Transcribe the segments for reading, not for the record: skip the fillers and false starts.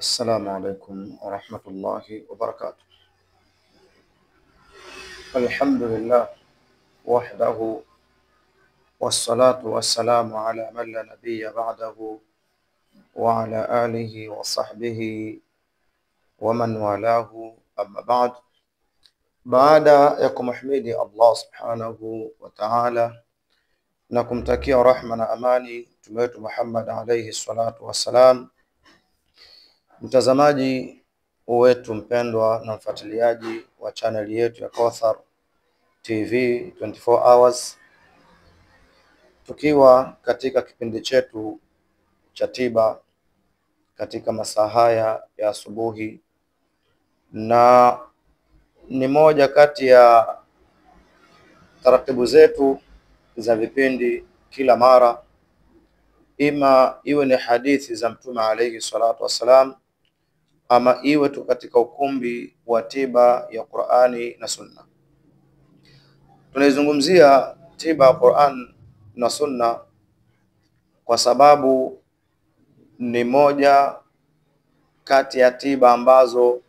السلام عليكم ورحمة الله وبركاته. الحمد لله وحده والصلاة والسلام على من لا نبي بعده وعلى آله وصحبه ومن والاه أما بعد. Baada ya kumhimidi Allah subhanahu wa ta'ala na kumtakia rahma na amani mtume wetu Muhammad alayhi salatu wassalam, mtazamaji wetu mpendwa na mfuatiliaji wa channel yetu ya Kauthar TV 24 hours, tukiwa katika kipindi chetu cha tiba katika masaa haya ya asubuhi, na ni moja kati ya taratibu zetu za vipindi kila mara, ima iwe ni hadithi za mtume alayhi salatu wassalam, ama iwe tu katika ukumbi wa tiba ya Qur'ani na Sunna. Tunaizungumzia tiba ya Qur'an na Sunna kwa sababu ni moja kati ya tiba ambazo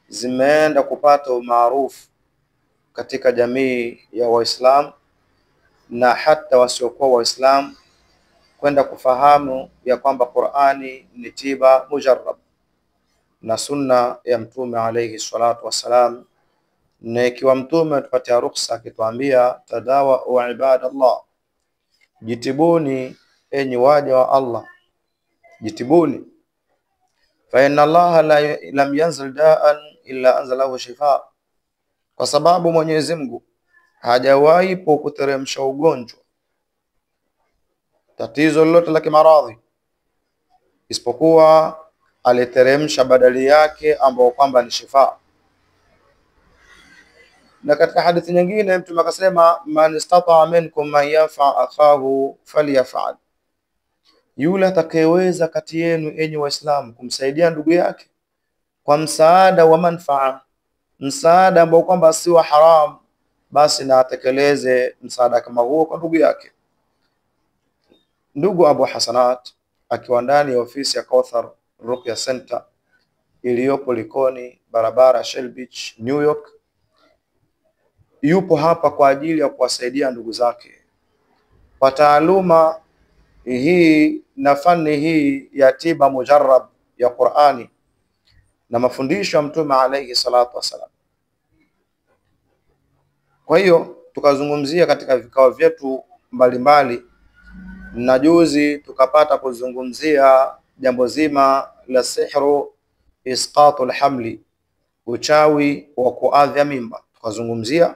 zimeenda kupata umaarufu katika jamii ya Waislamu na hata wasiokuwa Waislamu, kwenda kufahamu ya kwamba Qur'ani ni tiba mujarrab na Sunna ya mtume alayhi salatu wassalam. Na ikiwa mtume atupatia ruhusa akituambia tadawa wa ibadallah, jitibuni enyi waja wa Allah, jitibuni, fa inna Allah lam yanzil da'an illa anzalahu shifa, kwa sababu Mwenyezi Mungu hajawahi kuteremsha ugonjwa, tatizo lolote la kimaradhi, isipokuwa aliteremsha badali yake ambao kwamba ni shifa. Na katika hadithi nyingine mtume akasema, man istata'a minkum man yanfa akhahu falyaf'al, yule atakayeweza kati yenu enyi Waislamu kumsaidia ndugu yake kwa msaada wa manfaa, msaada ambao kwamba si wa haram, basi na atekeleze msaada kama huo kwa ndugu yake. Ndugu Abu Hasanat akiwa ndani ya ofisi ya Kauthar Ruqya Center iliyopo Likoni, barabara Shell Beach, New York, yupo hapa kwa ajili ya kuwasaidia ndugu zake kwa taaluma hii na fani hii ya tiba mujarrab ya Qur'ani na mafundisho ya mtume alayhi salatu wasalam. Kwa hiyo tukazungumzia katika vikao vyetu mbalimbali, na juzi tukapata kuzungumzia jambo zima la sihru isqatul hamli, uchawi wa kuadha mimba. Tukazungumzia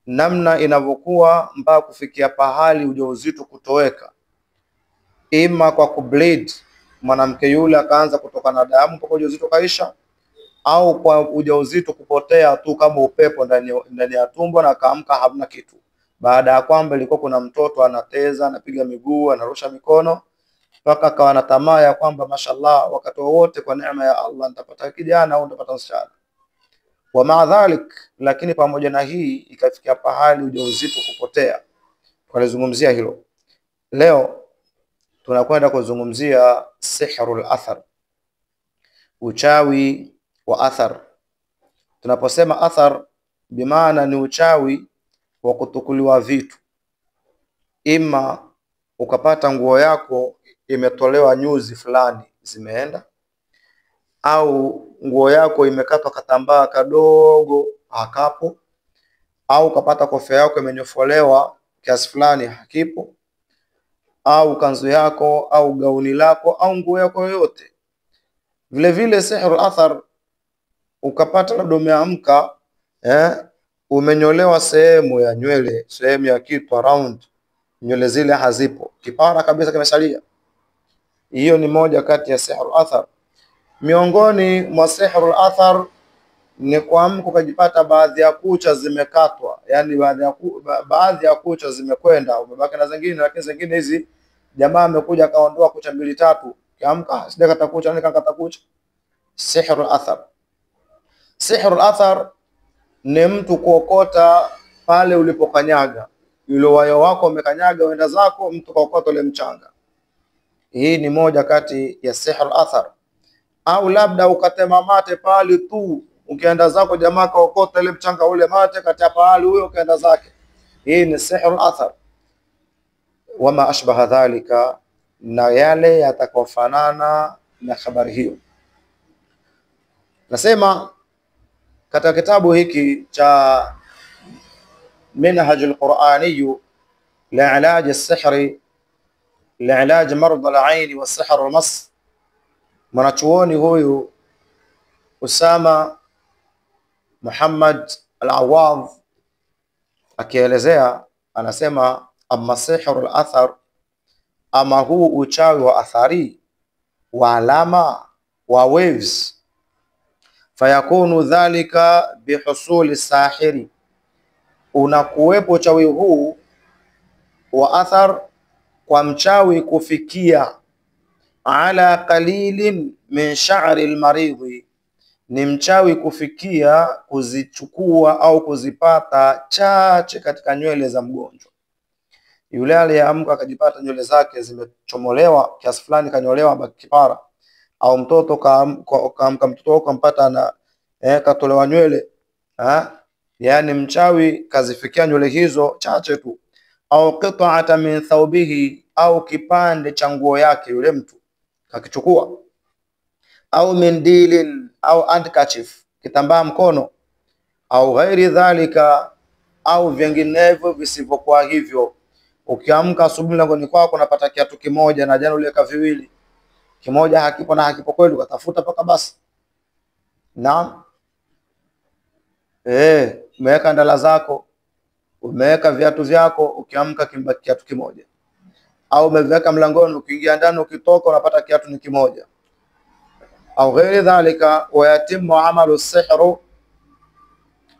namna inavyokuwa mpaka kufikia pahali ujauzito kutoweka, ima kwa kubleed, mwanamke yule akaanza kutoka na damu mpaka ujauzito kaisha, au kwa ujauzito kupotea tu kama upepo ndani ya tumbo na kaamka hamna kitu, baada ya kwamba ilikuwa kuna mtoto anateza, anapiga miguu, anarusha mikono, mpaka akawa na tamaa ya kwamba mashallah, wakati wote kwa neema ya Allah nitapata kijana au nitapata msichana. Wa maadhalik, lakini pamoja na hii ikafikia pahali ujauzito kupotea. Tunalizungumzia hilo. Leo tunakwenda kuzungumzia sihrul athar, uchawi wa athar. Tunaposema athar, bimaana ni uchawi wa kutukuliwa vitu, ima ukapata nguo yako imetolewa nyuzi fulani zimeenda, au nguo yako imekatwa katambaa kadogo hakapo, au ukapata kofia yako imenyofolewa kiasi fulani hakipo, au kanzu yako au gauni lako au nguo yako yoyote. Vile vile sihrul athar, ukapata labda umeamka umenyolewa sehemu ya nywele, sehemu ya kitu round, nywele zile hazipo, kipara kabisa kimesalia. Hiyo ni moja kati ya sihrul athar. Miongoni mwa sihrul athar ni kuamka ukajipata baadhi ya kucha zimekatwa, yani baadhi ya kucha zimekwenda, umebaki na zingine, lakini zingine hizi jamaa amekuja akaondoa kucha 2-3, kiamka sijakata kucha, nikakata kucha. Sihrul athar. Sihrul athar ni mtu kuokota pale ulipokanyaga, yule wayo wako umekanyaga uenda zako, mtu kaokota ile mchanga. Hii ni moja kati ya sihrul athar. au labda ukatema mate pale tu, ukienda zako jamaa kaokota ile mchanga ule mate katia pale huyo ukaenda zake. Hii ni sihrul athar. Wama ashbaha dhalika, na yale yatakofanana na habari hiyo. Nasema katika kitabu hiki cha Minhajul Qur'ani li'ilaj as-sihr li'ilaj marad al-ayn wa sihr al-mas, mwanachuoni huyu Usama Muhammad al-Awadh akielezea anasema, amma sihrul athar, ama huu uchawi wa athari wa alama wa waves, fayakunu dhalika bihusuli sahiri, unakuwepo uchawi huu wa athar kwa mchawi kufikia ala qalilin min sha'ri almaridhi, ni mchawi kufikia kuzichukua au kuzipata chache katika nywele za mgonjwa. Yule aliyeamka akajipata nywele zake zimechomolewa kiasi fulani, kanyolewa bakipara, au mtoto kaamka mtoto kampata na katolewa nywele, yani mchawi kazifikia nywele hizo chache tu, au qit'ata min thawbihi, au kipande cha nguo yake yule mtu kakichukua, au mindilin, au handkerchief, kitambaa mkono, au ghairi dhalika, au vinginevyo visivyokuwa hivyo. Ukiamka asubuhi mlangoni kwako unapata kiatu kimoja na jana uliweka viwili, kimoja hakipo na hakipo kweli, ukatafuta paka basi. Naam, umeweka ndala zako, umeweka viatu vyako, ukiamka kimbaki kiatu kimoja, au umeviweka mlangoni, ukiingia ndani ukitoka unapata kiatu ni kimoja, au ghairi dhalika, wayatimu amalu sihru,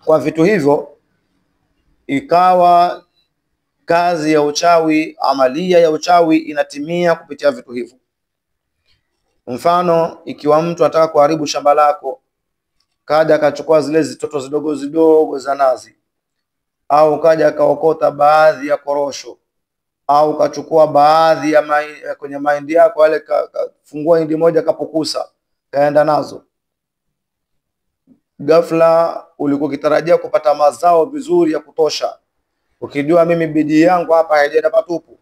kwa vitu hivyo ikawa kazi ya uchawi, amalia ya uchawi inatimia kupitia vitu hivyo. Mfano, ikiwa mtu anataka kuharibu shamba lako, kaja akachukua zile zitoto zidogo zidogo za nazi, au kaja akaokota baadhi ya korosho, au kachukua baadhi ya kwenye mahindi yako wale, kafungua hindi moja kapukusa kaenda nazo, ghafla ulikuwa kitarajia kupata mazao vizuri ya kutosha, ukijua mimi bidii yangu hapa haijaenda patupu,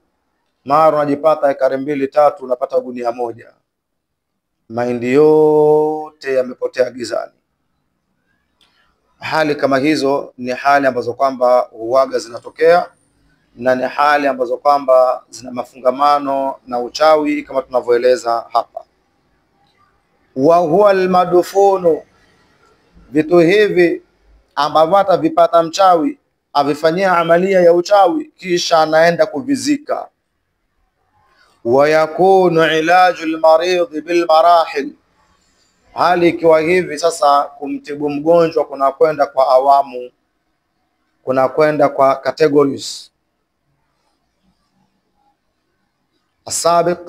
mara unajipata ekari 2-3 unapata gunia moja, mahindi yote yamepotea gizani. Hali kama hizo ni hali ambazo kwamba huaga zinatokea, na ni hali ambazo kwamba zina mafungamano na uchawi kama tunavyoeleza hapa. Wa huwa almadfunu, vitu hivi ambavyo atavipata mchawi avifanyia amalia ya uchawi kisha anaenda kuvizika. Wa yakunu ilaju almarid bil marahil, hali ikiwa hivi sasa kumtibu mgonjwa kuna kwenda kwa awamu, kuna kwenda kwa categories. Asabiq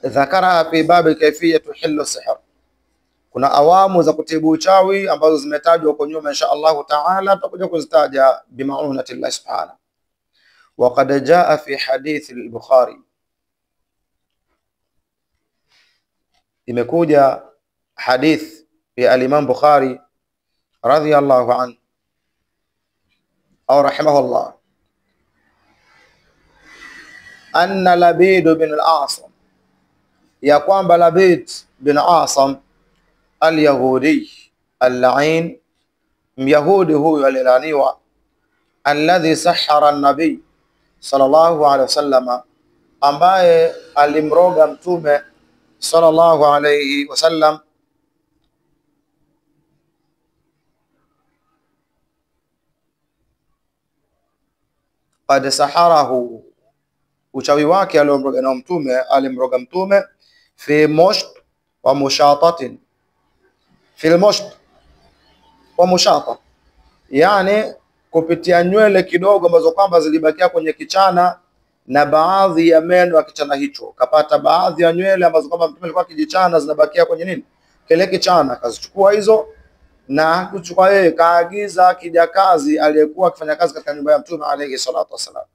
dhakara fi bab kayfiyatu hillu sihr, kuna awamu za kutibu uchawi ambazo zimetajwa huko nyuma, insha Allah taala tutakuja kuzitaja bimaunati Allah subhanahu. Wa qad jaa fi hadith al-Bukhari, imekuja hadith ya al-Imam Bukhari radhiyallahu anhu au rahimahullah, anna Labid bin al-Asam, ya kwamba Labid bin Asam al-Yahudi al-la'in, myahudi huyu alilaniwa, alladhi sahara an-nabi sallallahu alayhi wasallam, ambaye alimroga mtume sallallahu alayhi wasallam, qad saharahu, uchawi wake aliomroga na mtume, alimroga mtume fi musht wa mushatatin, fi musht wa mushata, yani kupitia nywele kidogo ambazo kwamba zilibakia kwenye kichana na baadhi ya meno ya kichana hicho, kapata baadhi ya nywele ambazo kwamba mtume alikuwa kijichana zinabakia kwenye nini, kile kichana, kazichukua hizo, na kuchukua yeye kaagiza kijakazi aliyekuwa akifanya kazi katika nyumba ya mtume alayhi salatu wasalam,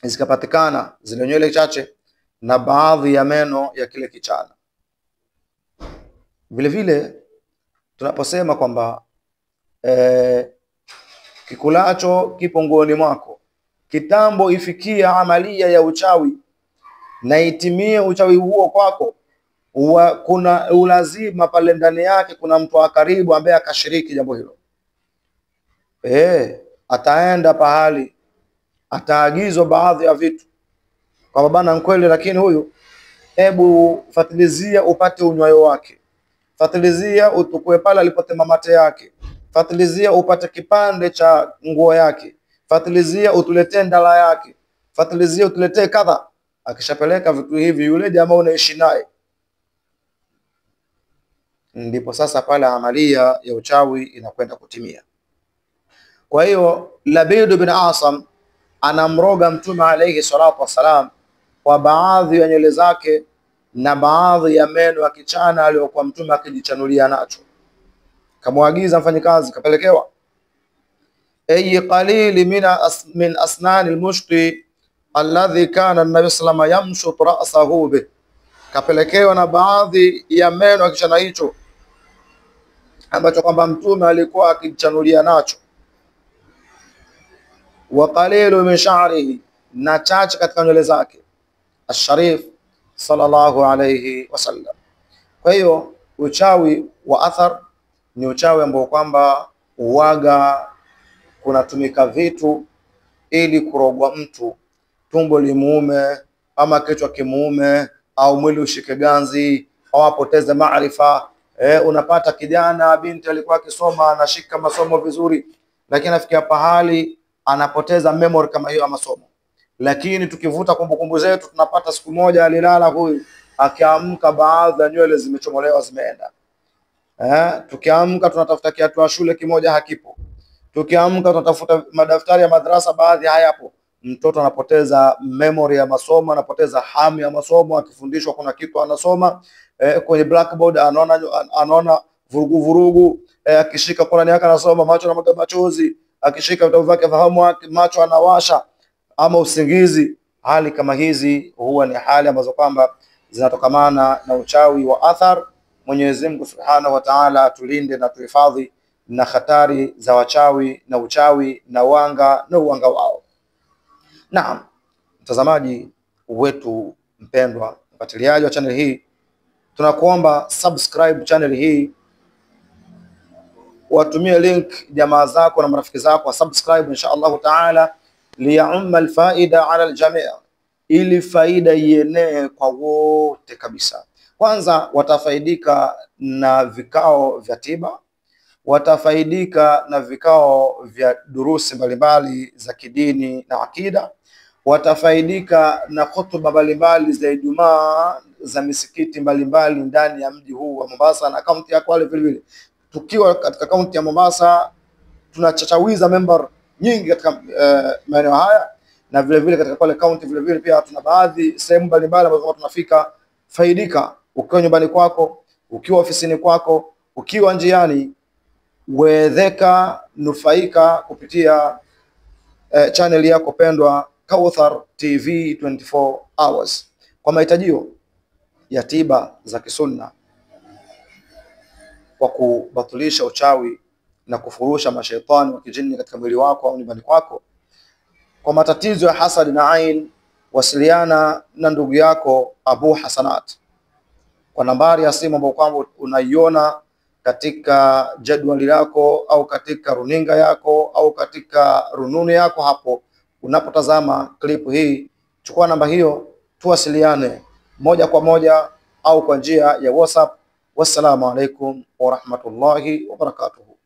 zikapatikana zile nywele chache na baadhi ya meno ya kile kichana. Vile vile tunaposema kwamba kikulacho kipo nguoni mwako, kitambo ifikia amalia ya uchawi na itimie uchawi huo kwako, kuna ulazima pale ndani yake kuna mtu wa karibu ambaye akashiriki jambo hilo. Ataenda pahali, ataagizwa baadhi ya vitu kwa bana kweli, lakini huyu hebu fatilizia upate unywayo wake, fatilizia utukue pale alipotema mate yake, fatilizia upate kipande cha nguo yake, fatilizia utuletee ndala yake, fatilizia utuletee kadha. Akishapeleka vitu hivi, yule jamaa unaishi naye, ndipo sasa pale amalia ya uchawi inakwenda kutimia. Kwa hiyo Labid bin Asam anamroga Mtume alayhi salatu wassalam kwa baadhi ya nywele zake na baadhi ya meno ya kichana aliyokuwa Mtume akijichanulia nacho. Kamwagiza mfanyikazi, kapelekewa ay qalili min asnan almushti alladhi kana an-nabi sallallahu alayhi wasallam yamshut ra'sahu bih, kapelekewa na baadhi ya meno ya kichana hicho ambacho kwamba Mtume alikuwa akijichanulia nacho. Wa qalilu min sha'rihi, na chache katika nywele zake asharif sallallahu alayhi wasallam. Kwa hiyo uchawi wa athar ni uchawi ambao kwamba uwaga kunatumika vitu ili kurogwa mtu, tumbo limuume ama kichwa kimuume au mwili ushike ganzi au apoteze maarifa. Unapata kijana binti alikuwa akisoma anashika masomo vizuri, lakini afikia pahali anapoteza memory kama hiyo ya masomo. Lakini tukivuta kumbukumbu zetu tunapata siku moja alilala huyu, akiamka baadhi ya nywele zimechomolewa zimeenda. Tukiamka tunatafuta kiatu shule kimoja hakipo, tukiamka tunatafuta madaftari ya madrasa baadhi hayapo. Mtoto anapoteza memory ya masomo, anapoteza hamu ya masomo. Akifundishwa kuna kitu anasoma, kwenye blackboard anaona vurugu, akishika Qur'ani yake anasoma macho na mwaga machozi, akishika vitabu vyake fahamu macho anawasha, ama usingizi. Hali kama hizi huwa ni hali ambazo kwamba zinatokamana na uchawi wa athar. Mwenyezi Mungu Subhanahu wa Ta'ala atulinde na tuhifadhi na hatari za wachawi na uchawi na wanga na uwanga wao. Naam, mtazamaji wetu mpendwa, mfuatiliaji wa channel hii, tunakuomba subscribe channel hii, watumie link jamaa zako na marafiki zako wa subscribe insha Allah Ta'ala, liyaumma alfaida ala aljamii, ili faida ienee kwa wote kabisa. Kwanza watafaidika na vikao vya tiba, watafaidika na vikao vya durusi mbalimbali za kidini na akida, watafaidika na hotuba mbalimbali za Ijumaa za misikiti mbalimbali ndani ya mji huu wa Mombasa na kaunti ya Kwale. Vile vile tukiwa katika kaunti ya Mombasa tunachachawiza member nyingi katika maeneo haya, na vile vile katika Kwale kaunti vile vile pia tuna baadhi sehemu mbalimbali ambazo tunafika. Faidika ukiwa nyumbani kwako, ukiwa ofisini kwako, ukiwa njiani, wedheka, nufaika kupitia channel yako pendwa Kauthar TV 24 hours. Kwa mahitajio ya tiba za kisunna, kwa kubatilisha uchawi na kufurusha mashaitani wa kijini katika mwili wako au nyumbani kwako, kwa matatizo ya hasad na ain, wasiliana na ndugu yako Abu Hasanat kwa nambari ya simu ambayo kwamba unaiona katika jadwali lako au katika runinga yako au katika rununu yako hapo unapotazama klipu hii. Chukua namba hiyo, tuwasiliane moja kwa moja au kwa njia ya WhatsApp. Wassalamu alaikum wa rahmatullahi wa barakatuhu.